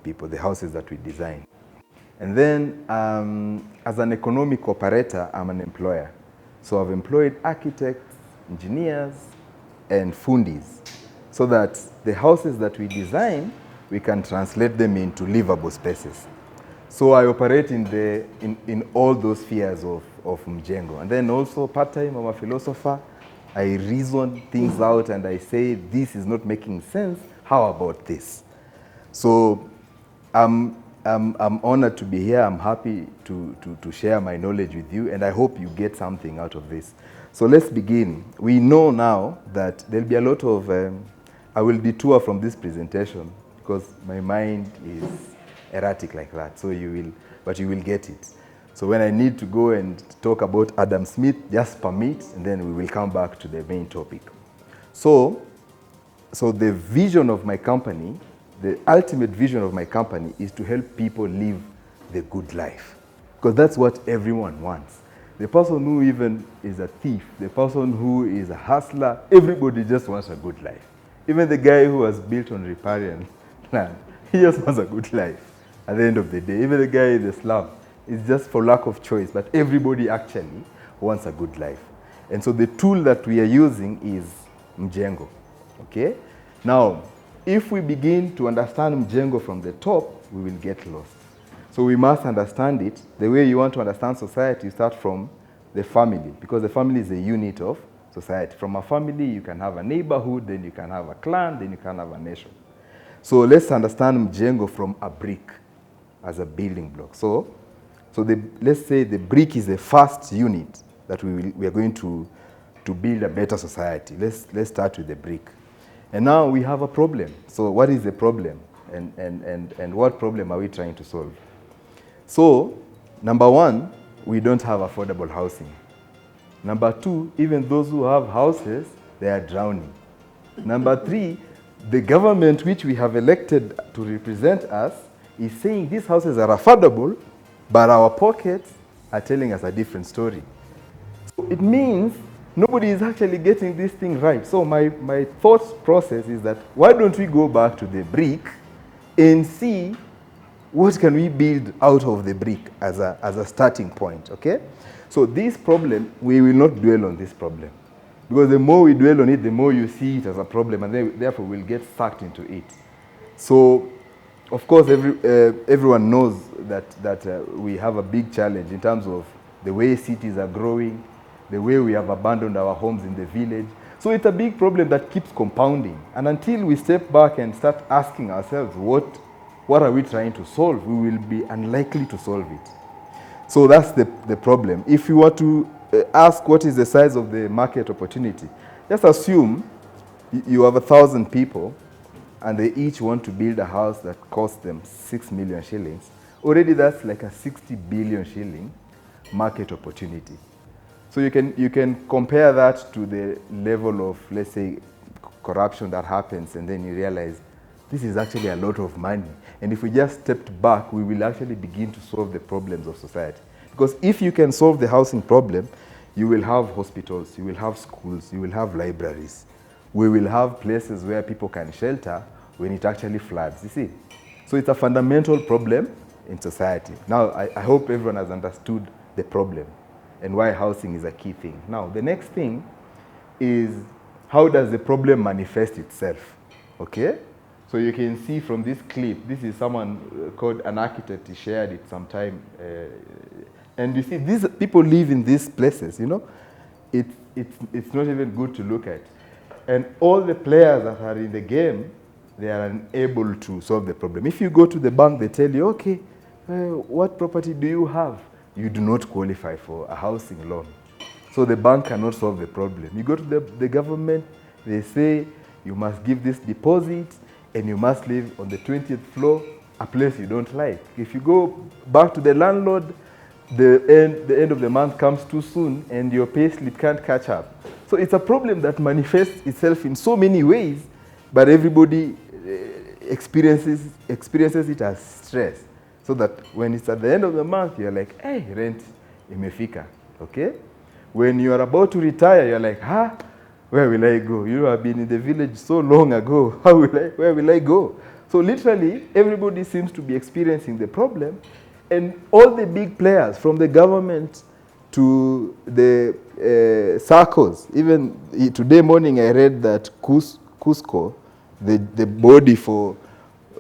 people, the houses that we design. And then as an economic operator, I'm an employer. So I've employed architects, engineers, and fundis so that the houses that we design, we can translate them into livable spaces. So I operate in all those spheres of Mjengo. And then also part-time, I'm a philosopher. I reason things out and I say, this is not making sense. How about this? So I'm honored to be here. I'm happy to share my knowledge with you, and I hope you get something out of this. So let's begin. We know now that there'll be a lot of, I will detour from this presentation because my mind is erratic like that. So but you will get it. So when I need to go and talk about Adam Smith, just permit, and then we will come back to the main topic. So the vision of my company, the ultimate vision of my company is to help people live the good life. Because that's what everyone wants. The person who even is a thief, the person who is a hustler, everybody just wants a good life. Even the guy who was built on riparian land, he just wants a good life at the end of the day. Even the guy in the slum, it's just for lack of choice, but everybody actually wants a good life. And so the tool that we are using is Mjengo, okay? Now, if we begin to understand Mjengo from the top, we will get lost. So we must understand it. The way you want to understand society, you start from the family, because the family is a unit of society. From a family, you can have a neighborhood, then you can have a clan, then you can have a nation. So let's understand Mjengo from a brick as a building block. So let's say the brick is the first unit that we are going to build a better society. Let's start with the brick. And now we have a problem. So what is the problem? And what problem are we trying to solve? So, number one, we don't have affordable housing. Number two, even those who have houses, they are drowning. Number three, the government which we have elected to represent us is saying these houses are affordable, but our pockets are telling us a different story. So it means nobody is actually getting this thing right. So my thought process is that why don't we go back to the brick and see what can we build out of the brick as a starting point, okay? So this problem, we will not dwell on this problem. Because the more we dwell on it, the more you see it as a problem, and therefore we'll get sucked into it. So, of course, everyone knows that we have a big challenge in terms of the way cities are growing, the way we have abandoned our homes in the village. So it's a big problem that keeps compounding. And until we step back and start asking ourselves, what are we trying to solve, we will be unlikely to solve it. So that's the problem. If you were to ask what is the size of the market opportunity, just assume you have 1,000 people and they each want to build a house that costs them 6 million shillings. Already that's like a 60 billion shilling market opportunity. So you can compare that to the level of, let's say, corruption that happens, and then you realize this is actually a lot of money. And if we just stepped back, we will actually begin to solve the problems of society. Because if you can solve the housing problem, you will have hospitals, you will have schools, you will have libraries. We will have places where people can shelter when it actually floods, you see. So it's a fundamental problem in society. Now, I hope everyone has understood the problem and why housing is a key thing. Now, the next thing is, how does the problem manifest itself, okay? So you can see from this clip, this is someone called an architect, he shared it sometime. And you see, these people live in these places, you know. It's not even good to look at. And all the players that are in the game, they are unable to solve the problem. If you go to the bank, they tell you, okay, what property do you have? You do not qualify for a housing loan. So the bank cannot solve the problem. You go to the government, they say you must give this deposit and you must live on the 20th floor, a place you don't like. If you go back to the landlord, the end of the month comes too soon and your pay slip can't catch up. So it's a problem that manifests itself in so many ways, but everybody experiences it as stress. So that when it's at the end of the month, you're like, hey, rent imefika, okay? When you are about to retire, you're like, where will I go? You know, I've been in the village so long ago. Where will I go? So literally, everybody seems to be experiencing the problem, and all the big players, from the government to the circles. Even today morning, I read that Cusco, the body for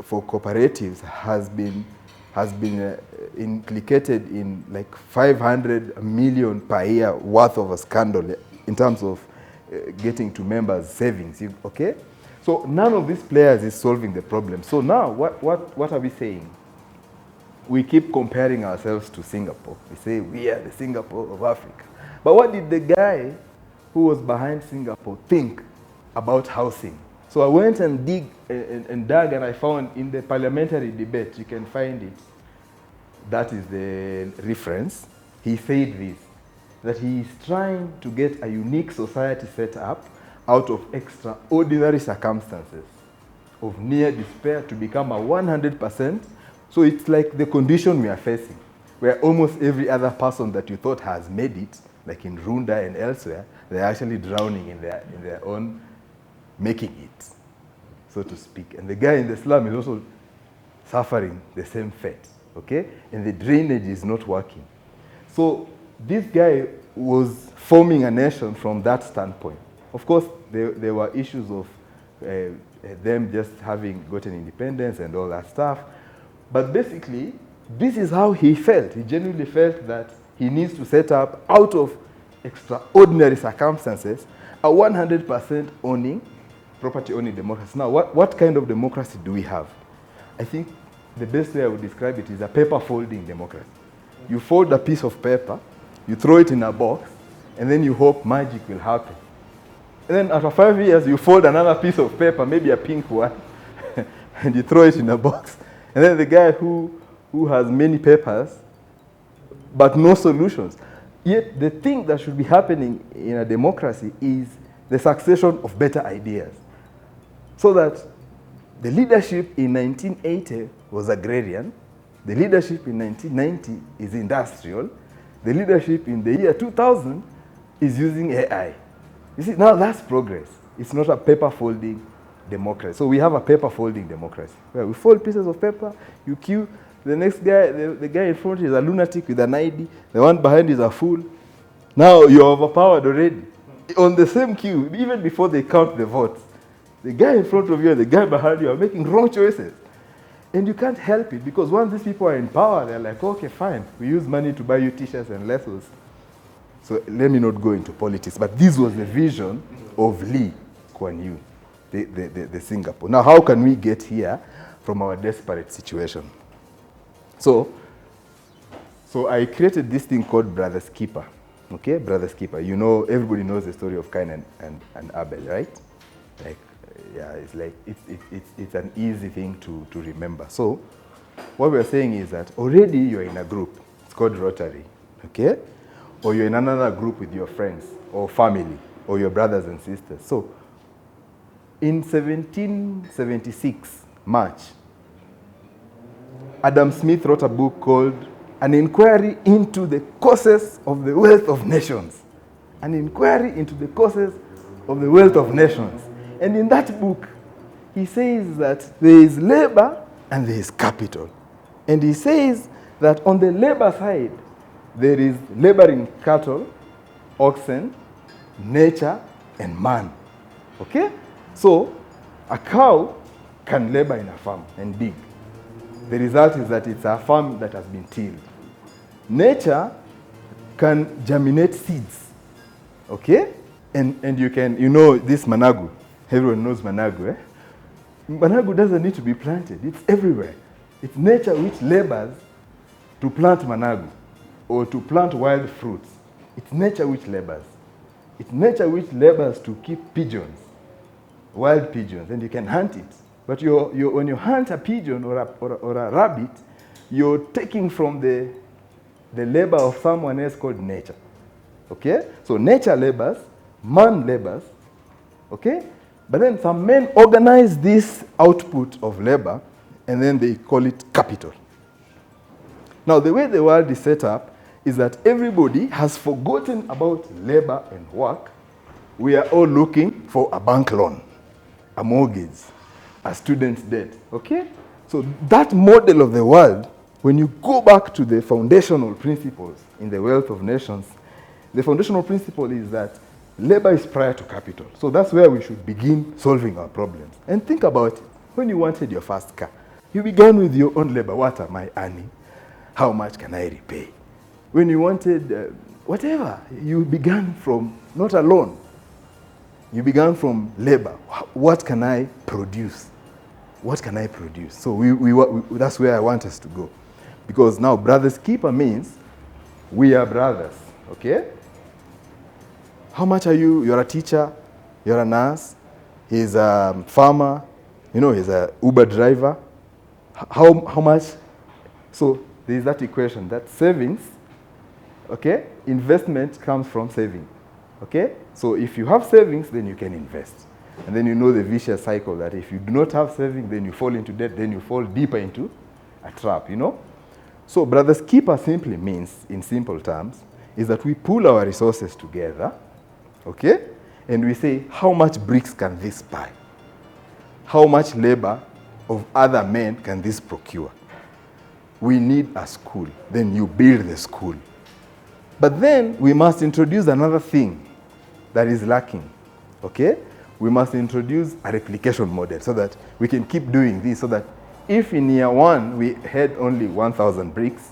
cooperatives, has been implicated in like 500 million per year worth of a scandal in terms of getting to members' savings. Okay, so none of these players is solving the problem. So now, what are we saying? We keep comparing ourselves to Singapore. We say we are the Singapore of Africa. But what did the guy who was behind Singapore think about housing? So I went and dug, and I found in the parliamentary debate, you can find it. That is the reference. He said this, that he is trying to get a unique society set up out of extraordinary circumstances of near despair to become a 100%. So it's like the condition we are facing, where almost every other person that you thought has made it, like in Runda and elsewhere, they're actually drowning in their own making it, so to speak. And the guy in the slum is also suffering the same fate, okay? And the drainage is not working. So this guy was forming a nation from that standpoint. Of course, there were issues of them just having gotten independence and all that stuff. But basically, this is how he felt. He genuinely felt that he needs to set up, out of extraordinary circumstances, a 100% owning, property-owning democracy. Now, what kind of democracy do we have? I think the best way I would describe it is a paper-folding democracy. You fold a piece of paper, you throw it in a box, and then you hope magic will happen. And then after 5 years, you fold another piece of paper, maybe a pink one, and you throw it in a box. And then the guy who has many papers, but no solutions. Yet the thing that should be happening in a democracy is the succession of better ideas. So that the leadership in 1980 was agrarian, the leadership in 1990 is industrial, the leadership in the year 2000 is using AI. You see, now that's progress. It's not a paper-folding democracy. So we have a paper-folding democracy, where we fold pieces of paper, you queue, the next guy, the guy in front is a lunatic with an ID, the one behind is a fool. Now you're overpowered already. On the same queue, even before they count the votes, the guy in front of you and the guy behind you are making wrong choices. And you can't help it, because once these people are in power, they're like, okay, fine, we use money to buy you t-shirts and lessons. So let me not go into politics, but this was the vision of Kuan Yews, the Singapore. Now, how can we get here from our desperate situation? So I created this thing called Brothers Keeper. Okay, Brothers Keeper. You know, everybody knows the story of Cain and Abel, right? Like, yeah, it's like it's an easy thing to remember. So what we're saying is that already you're in a group. It's called Rotary. Okay, or you're in another group with your friends or family or your brothers and sisters. So in 1776 March, Adam Smith wrote a book called An Inquiry into the Causes of the Wealth of Nations. An Inquiry into the Causes of the Wealth of Nations. And in that book, he says that there is labor and there is capital. And he says that on the labor side, there is laboring cattle, oxen, nature, and man. Okay? So a cow can labor in a farm and dig. The result is that it's a farm that has been tilled. Nature can germinate seeds, okay? And you can, you know this managu. Everyone knows managu, eh? Managu doesn't need to be planted. It's everywhere. It's nature which labors to plant managu or to plant wild fruits. It's nature which labors. It's nature which labors to keep pigeons, wild pigeons, and you can hunt it. But when you hunt a pigeon or a rabbit, you're taking from the labor of someone else called nature. Okay? So nature labors, man labors, okay? But then some men organize this output of labor, and then they call it capital. Now, the way the world is set up is that everybody has forgotten about labor and work. We are all looking for a bank loan, a mortgage, a student's debt, okay? So that model of the world, when you go back to the foundational principles in the wealth of nations, the foundational principle is that labor is prior to capital. So that's where we should begin solving our problems. And think about it. When you wanted your first car, you began with your own labor. What am I earning? How much can I repay? When you wanted whatever, you began from not alone. You began from labor. What can I produce? What can I produce? So that's where I want us to go. Because now brother's keeper means we are brothers, okay? How much are you? You're a teacher, you're a nurse, he's a farmer, you know, he's a Uber driver. How much? So there's that equation, that savings, okay? Investment comes from saving, okay? So if you have savings, then you can invest. And then you know the vicious cycle that if you do not have savings, then you fall into debt, then you fall deeper into a trap, you know? So brother's keeper simply means, in simple terms, is that we pool our resources together, okay? And we say, how much bricks can this buy? How much labor of other men can this procure? We need a school. Then you build the school. But then we must introduce another thing that is lacking, okay? We must introduce a replication model so that we can keep doing this, so that if in year 1 we had only 1,000 bricks,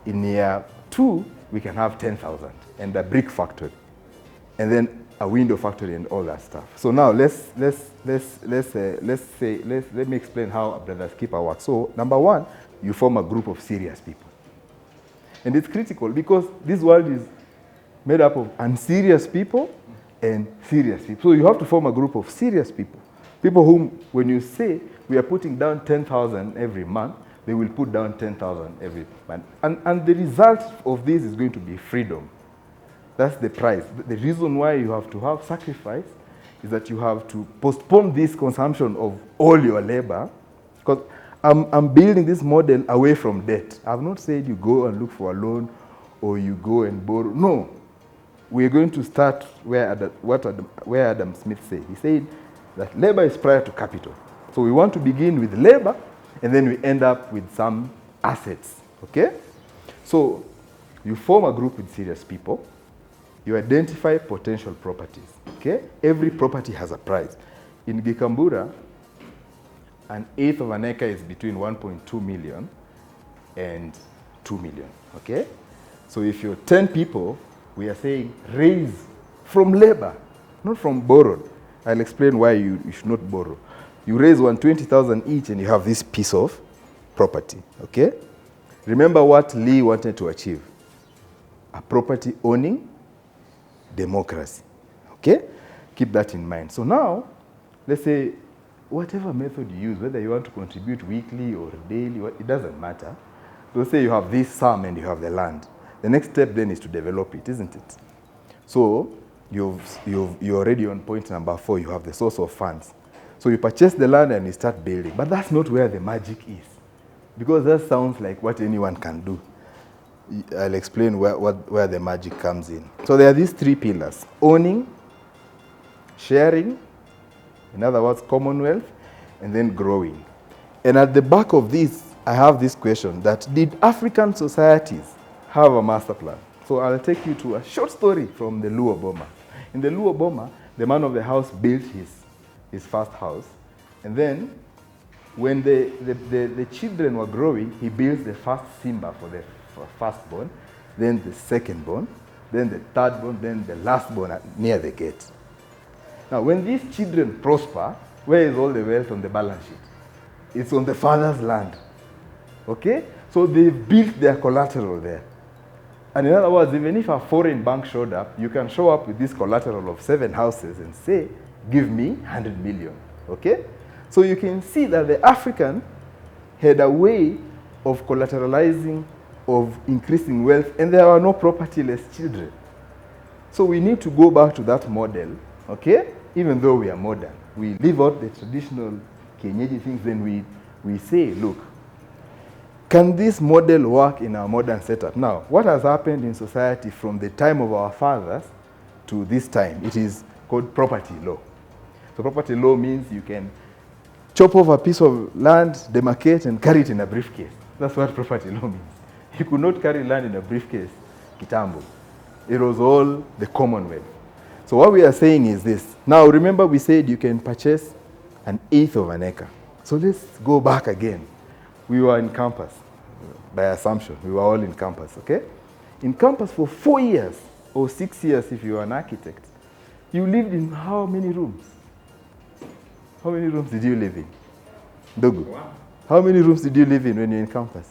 in year 2 we can have 10,000 and a brick factory, and then a window factory and all that stuff. So now let me explain how a brother's keeper works. So number 1, you form a group of serious people. And it's critical because this world is made up of unserious people and serious people. So you have to form a group of serious people. People whom, when you say we are putting down 10,000 every month, they will put down 10,000 every month. And the result of this is going to be freedom. That's the price. The reason why you have to have sacrifice is that you have to postpone this consumption of all your labor, because I'm building this model away from debt. I've not said you go and look for a loan or you go and borrow. No. We're going to start where Adam Smith said. He said that labor is prior to capital. So we want to begin with labor, and then we end up with some assets, okay? So you form a group with serious people. You identify potential properties, okay? Every property has a price. In Gikambura, an eighth of an acre is between 1.2 million and 2 million, okay? So if you're 10 people, we are saying raise from labor, not from borrowed. I'll explain why you should not borrow. You raise 120,000 each and you have this piece of property, okay? Remember what Lee wanted to achieve. A property owning democracy, okay? Keep that in mind. So now, let's say, whatever method you use, whether you want to contribute weekly or daily, it doesn't matter. So say you have this sum and you have the land. The next step then is to develop it, isn't it? So you're already on point number 4, you have the source of funds. So you purchase the land and you start building, but that's not where the magic is, because that sounds like what anyone can do. I'll explain where the magic comes in. So there are these 3 pillars: owning, sharing, in other words, commonwealth, and then growing. And at the back of this, I have this question, that did African societies have a master plan? So I'll take you to a short story from the Luo Boma. In the Luo Boma, the man of the house built his first house. And then when the children were growing, he built the first Simba for the firstborn, then the secondborn, then the thirdborn, then the lastborn near the gate. Now, when these children prosper, where is all the wealth on the balance sheet? It's on the father's land. Okay? So they've built their collateral there. And in other words, even if a foreign bank showed up, you can show up with this collateral of 7 houses and say, give me 100 million. Okay? So you can see that the African had a way of collateralizing, of increasing wealth, and there are no propertyless children. So we need to go back to that model, okay? Even though we are modern. We leave out the traditional Kienyeji things, then we say, look, can this model work in our modern setup? Now, what has happened in society from the time of our fathers to this time? It is called property law. So property law means you can chop off a piece of land, demarcate, and carry it in a briefcase. That's what property law means. You could not carry land in a briefcase, kitambo. It was all the Commonwealth. So what we are saying is this. Now remember we said you can purchase 1/8 of an acre. So let's go back again. We were in campus, by assumption. We were all in campus, okay? In campus for 4 years, or 6 years if you are an architect, you lived in how many rooms? How many rooms did you live in? Dogu. How many rooms did you live in when you're in campus?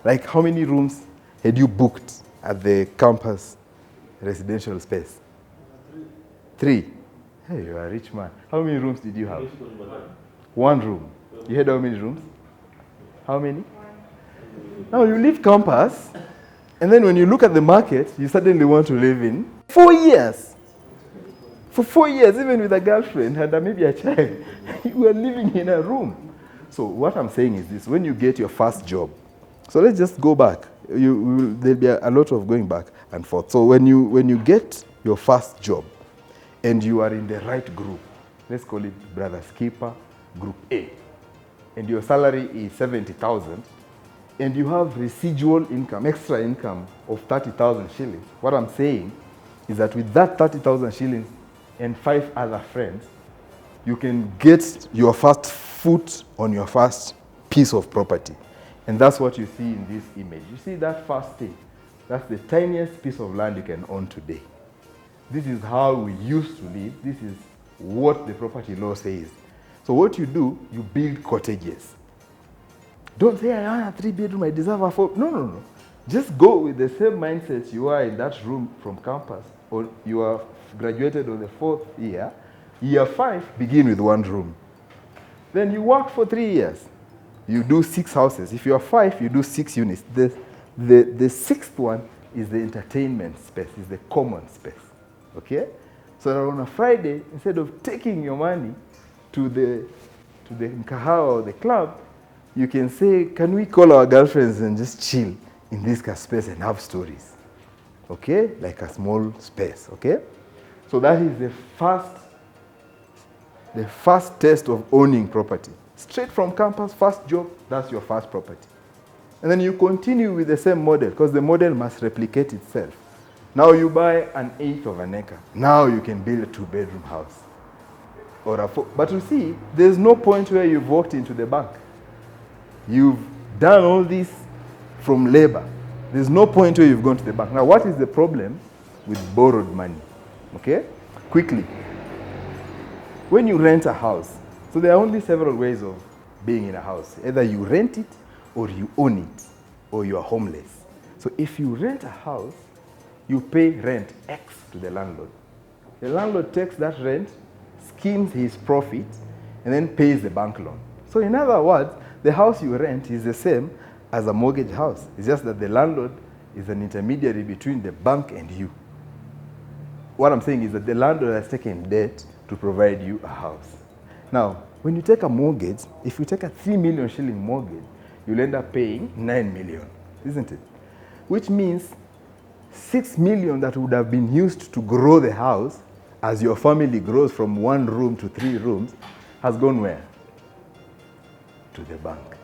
Like how many rooms had you booked at the campus residential space? 3. Hey, you are a rich man. How many rooms did you have? 1 room. You had how many rooms? How many? Now you leave campus, and then when you look at the market, you suddenly want to live in 4 years. For 4 years, even with a girlfriend and maybe a child, you were living in a room. So what I'm saying is this: when you get your first job, so let's just go back. There'll be a lot of going back and forth. So when you get your first job, and you are in the right group, let's call it Brother Skipper, Group A, and your salary is 70,000, and you have residual income, extra income of 30,000 shillings. What I'm saying is that with that 30,000 shillings and 5 other friends, you can get your first foot on your first piece of property. And that's what you see in this image. You see that first thing? That's the tiniest piece of land you can own today. This is how we used to live. This is what the property law says. So what you do, you build cottages. Don't say, I want a 3-bedroom, I deserve a 4. No. Just go with the same mindset you are in that room from campus, or you are graduated on the 4th year. Year 5, begin with 1 room. Then you work for 3 years. You do 6 houses. If you are 5, you do 6 units. The 6th one is the entertainment space, is the common space. Okay? So that on a Friday, instead of taking your money to the mkahawa or the club, you can say, can we call our girlfriends and just chill in this space and have stories? Okay? Like a small space. Okay? So that is the first test of owning property. Straight from campus, first job, that's your first property. And then you continue with the same model, because the model must replicate itself. Now you buy 1/8 of an acre. Now you can build a 2-bedroom house. But you see, there's no point where you've walked into the bank. You've done all this from labor. There's no point where you've gone to the bank. Now, what is the problem with borrowed money? Okay? Quickly. When you rent a house, so there are only several ways of being in a house. Either you rent it, or you own it, or you are homeless. So if you rent a house, you pay rent X to the landlord. The landlord takes that rent, skims his profit, and then pays the bank loan. So in other words, the house you rent is the same as a mortgage house. It's just that the landlord is an intermediary between the bank and you. What I'm saying is that the landlord has taken debt to provide you a house. Now, when you take a mortgage, if you take a 3 million shilling mortgage, you'll end up paying 9 million, isn't it? Which means 6 million that would have been used to grow the house as your family grows from 1 room to 3 rooms has gone where? To the bank.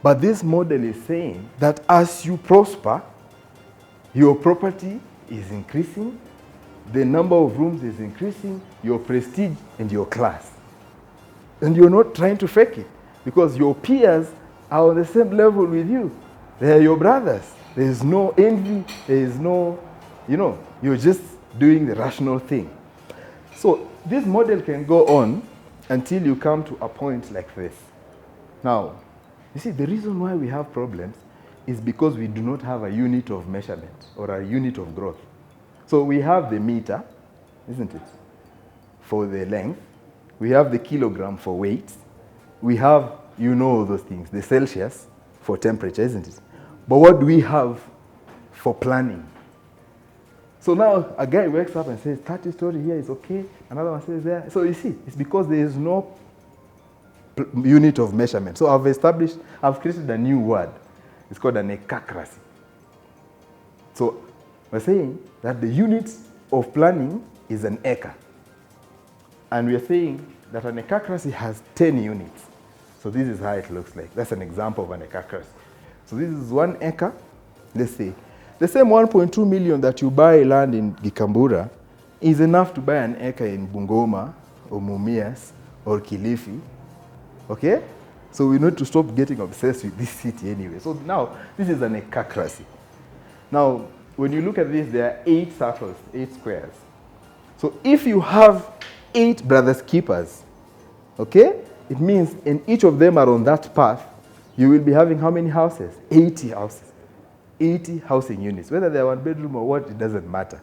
But this model is saying that as you prosper, your property is increasing, the number of rooms is increasing, your prestige and your class. And you're not trying to fake it, because your peers are on the same level with you. They are your brothers. There is no envy. There is no, you're just doing the rational thing. So this model can go on until you come to a point like this. Now, you see, the reason why we have problems is because we do not have a unit of measurement or a unit of growth. So we have the meter, isn't it, for the length. We have the kilogram for weight. We have, all those things, the Celsius for temperature, isn't it? But what do we have for planning? So now a guy wakes up and says, 30-story here is okay. Another one says there. So you see, it's because there is no unit of measurement. So I've created a new word. It's called an ecacracy. So we're saying that the unit of planning is an acre. And we're saying that an ecacracy has 10 units. So this is how it looks like. That's an example of an ecacracy. So this is 1 acre, let's say. The same 1.2 million that you buy land in Gikambura is enough to buy an acre in Bungoma or Mumias or Kilifi, okay? So we need to stop getting obsessed with this city anyway. So now, this is an ecacracy. Now, when you look at this, there are 8 circles, 8 squares. So if you have 8 brothers keepers, okay? It means in each of them are on that path, you will be having how many houses? 80 houses. 80 housing units. Whether they're 1 bedroom or what, it doesn't matter.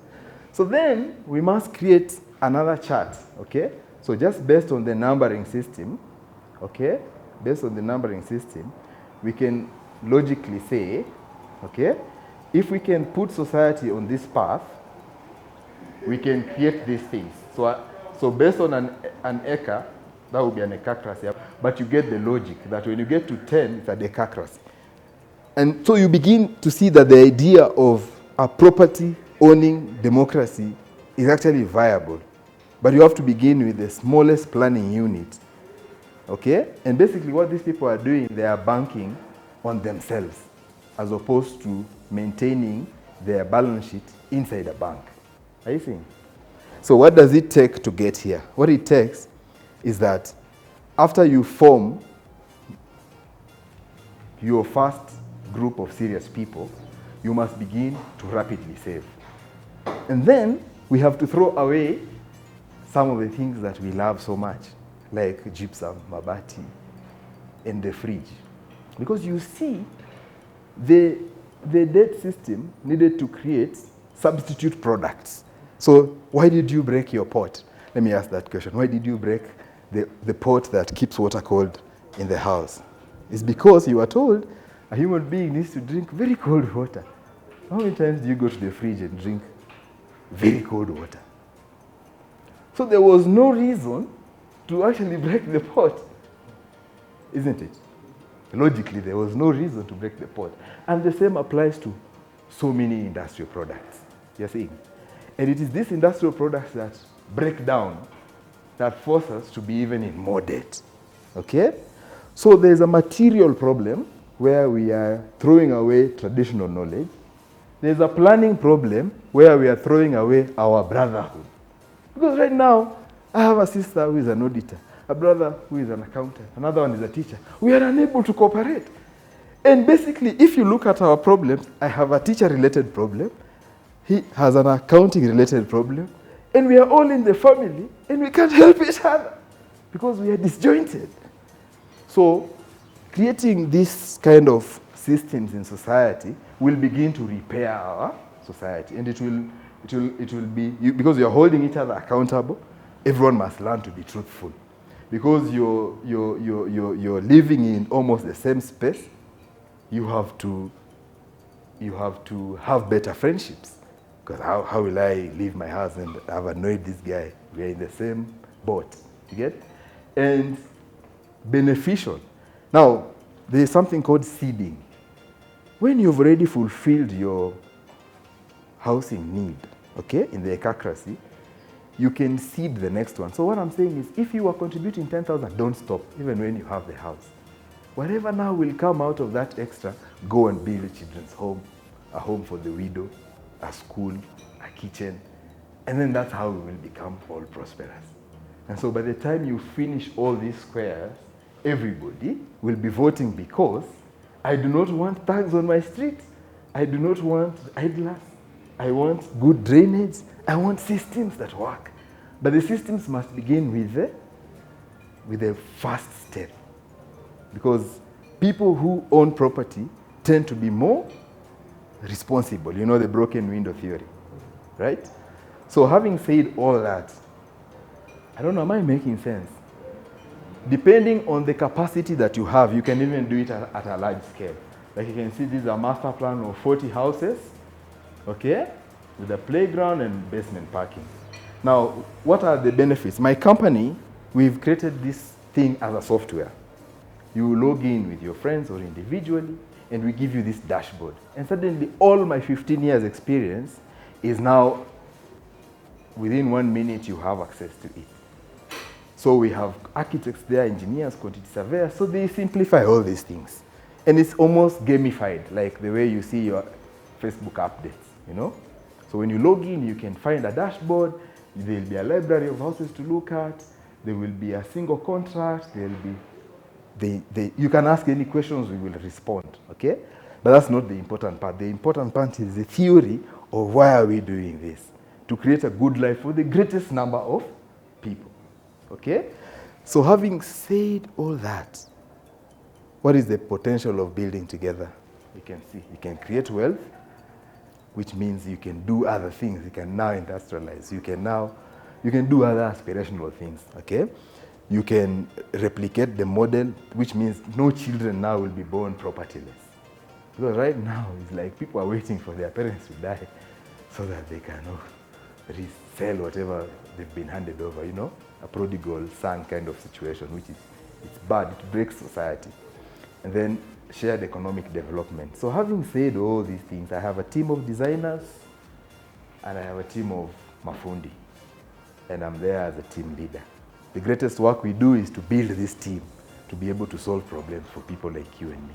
So then we must create another chart, okay? So just based on the numbering system, okay? Based on the numbering system, we can logically say, okay, if we can put society on this path, we can create these things. So based on an acre, that would be an ecacracy. But you get the logic that when you get to 10, it's a decacracy. And so you begin to see that the idea of a property-owning democracy is actually viable. But you have to begin with the smallest planning unit. Okay? And basically what these people are doing, they are banking on themselves as opposed to maintaining their balance sheet inside a bank. Are you seeing? So what does it take to get here? What it takes is that after you form your first group of serious people, you must begin to rapidly save. And then we have to throw away some of the things that we love so much, like gypsum, mabati, and the fridge. Because you see, the debt system needed to create substitute products. So why did you break your pot? Let me ask that question. Why did you break the pot that keeps water cold in the house? It's because you are told a human being needs to drink very cold water. How many times do you go to the fridge and drink very cold water? So there was no reason to actually break the pot, isn't it? Logically, there was no reason to break the pot. And the same applies to so many industrial products, you're seeing. And it is these industrial products that break down, that force us to be even in more debt, okay? So there's a material problem where we are throwing away traditional knowledge. There's a planning problem where we are throwing away our brotherhood. Because right now, I have a sister who is an auditor, a brother who is an accountant, another one is a teacher. We are unable to cooperate. And basically, if you look at our problems, I have a teacher-related problem, he has an accounting-related problem, and we are all in the family, and we can't help each other because we are disjointed. So creating this kind of systems in society will begin to repair our society, and it will be, because you are holding each other accountable, everyone must learn to be truthful. Because you're living in almost the same space, you have to have better friendships. Because how will I leave my house and have annoyed this guy? We are in the same boat, you get? And beneficial. Now, there is something called seeding. When you've already fulfilled your housing need, okay, in the ecacracy, you can seed the next one. So what I'm saying is, if you are contributing 10,000, don't stop, even when you have the house. Whatever now will come out of that extra, go and build a children's home, a home for the widow, a school, a kitchen, and then that's how we will become all prosperous. And so by the time you finish all these squares, everybody will be voting because I do not want thugs on my street. I do not want idlers. I want good drainage. I want systems that work. But the systems must begin with the first step. Because people who own property tend to be more responsible. You know the broken window theory, right? So having said all that, I don't know, am I making sense? Depending on the capacity that you have, you can even do it at a large scale. Like you can see, this is a master plan of 40 houses, okay, with a playground and basement parking. Now, what are the benefits? My company, we've created this thing as a software. You log in with your friends or individually, and we give you this dashboard. And suddenly, all my 15 years experience is now, within 1 minute, you have access to it. So we have architects there, engineers, quantity surveyors, so they simplify all these things. And it's almost gamified, like the way you see your Facebook updates, you know? So when you log in, you can find a dashboard, there'll be a library of houses to look at, there will be a single contract, there'll be, you can ask any questions, we will respond, okay? But that's not the important part. The important part is the theory of why are we doing this? To create a good life for the greatest number of people, okay? So having said all that, what is the potential of building together? You can see, you can create wealth, which means you can do other things. You can now industrialize. You can do other aspirational things, okay? You can replicate the model, which means no children now will be born propertyless. Because right now, it's like people are waiting for their parents to die so that they can resell whatever they've been handed over, you know? A prodigal son kind of situation, which is, it's bad, it breaks society. And then shared economic development. So having said all these things, I have a team of designers and I have a team of mafundi, and I'm there as a team leader. The greatest work we do is to build this team to be able to solve problems for people like you and me.